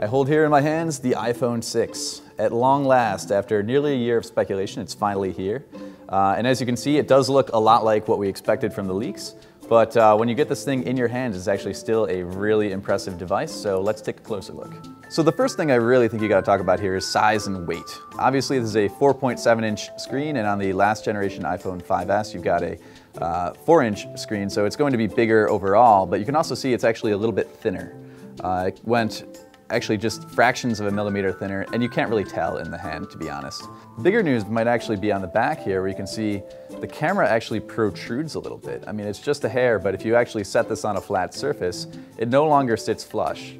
I hold here in my hands the iPhone 6. At long last, after nearly a year of speculation, it's finally here. And as you can see, it does look a lot like what we expected from the leaks. But when you get this thing in your hands, it's actually still a really impressive device. So let's take a closer look. So the first thing I really think you got to talk about here is size and weight. Obviously, this is a 4.7-inch screen, and on the last generation iPhone 5S, you've got a 4-inch screen, so it's going to be bigger overall. But you can also see it's actually a little bit thinner. It went actually just fractions of a millimeter thinner, and you can't really tell in the hand, to be honest. The bigger news might actually be on the back here, where you can see the camera actually protrudes a little bit. I mean, it's just a hair, but if you actually set this on a flat surface, it no longer sits flush.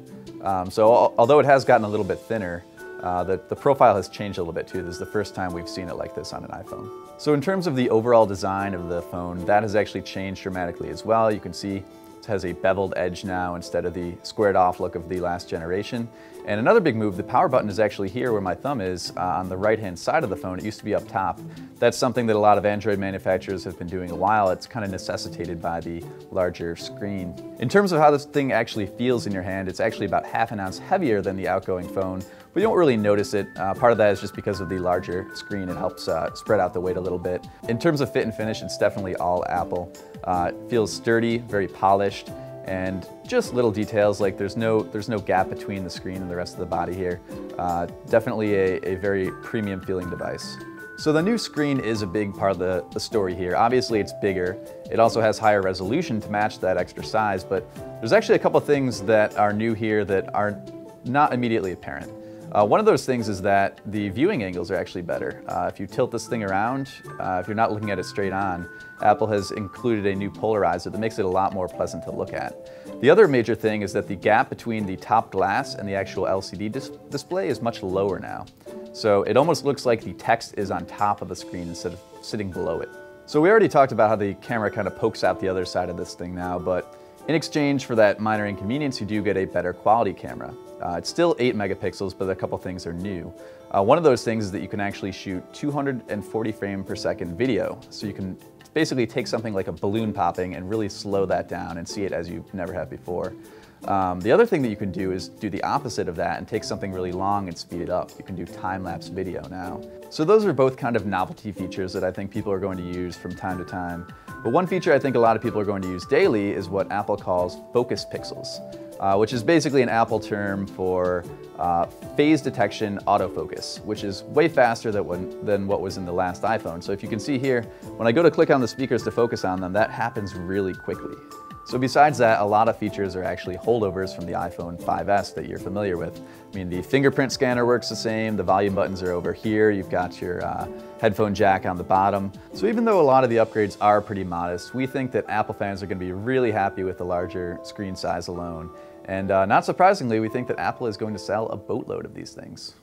So although it has gotten a little bit thinner, the profile has changed a little bit too. This is the first time we've seen it like this on an iPhone. So in terms of the overall design of the phone, that has actually changed dramatically as well. You can see it has a beveled edge now instead of the squared off look of the last generation. And another big move, the power button is actually here where my thumb is on the right-hand side of the phone. It used to be up top. That's something that a lot of Android manufacturers have been doing a while. It's kind of necessitated by the larger screen. In terms of how this thing actually feels in your hand, it's actually about ½ an ounce heavier than the outgoing phone, but you don't really notice it. Part of that is just because of the larger screen. It helps spread out the weight a little bit. In terms of fit and finish, it's definitely all Apple. It feels sturdy, very polished, and just little details like there's no gap between the screen and the rest of the body here. Definitely a very premium feeling device. So the new screen is a big part of the story here. Obviously it's bigger. It also has higher resolution to match that extra size, but there's actually a couple things that are new here that are not immediately apparent. One of those things is that the viewing angles are actually better. If you tilt this thing around, if you're not looking at it straight on, Apple has included a new polarizer that makes it a lot more pleasant to look at. The other major thing is that the gap between the top glass and the actual LCD display is much lower now. So it almost looks like the text is on top of the screen instead of sitting below it. So we already talked about how the camera kind of pokes out the other side of this thing now, but in exchange for that minor inconvenience, you do get a better quality camera. It's still 8 megapixels, but a couple things are new. One of those things is that you can actually shoot 240 frames per second video. So you can basically take something like a balloon popping and really slow that down and see it as you never have before. The other thing that you can do is do the opposite of that and take something really long and speed it up. You can do time-lapse video now. So those are both kind of novelty features that I think people are going to use from time to time. But one feature I think a lot of people are going to use daily is what Apple calls focus pixels, which is basically an Apple term for phase detection autofocus, which is way faster than what was in the last iPhone. So if you can see here, when I go to click on the speakers to focus on them, that happens really quickly. So besides that, a lot of features are actually holdovers from the iPhone 5S that you're familiar with. I mean, the fingerprint scanner works the same, the volume buttons are over here, you've got your headphone jack on the bottom. So even though a lot of the upgrades are pretty modest, we think that Apple fans are going to be really happy with the larger screen size alone. And not surprisingly, we think that Apple is going to sell a boatload of these things.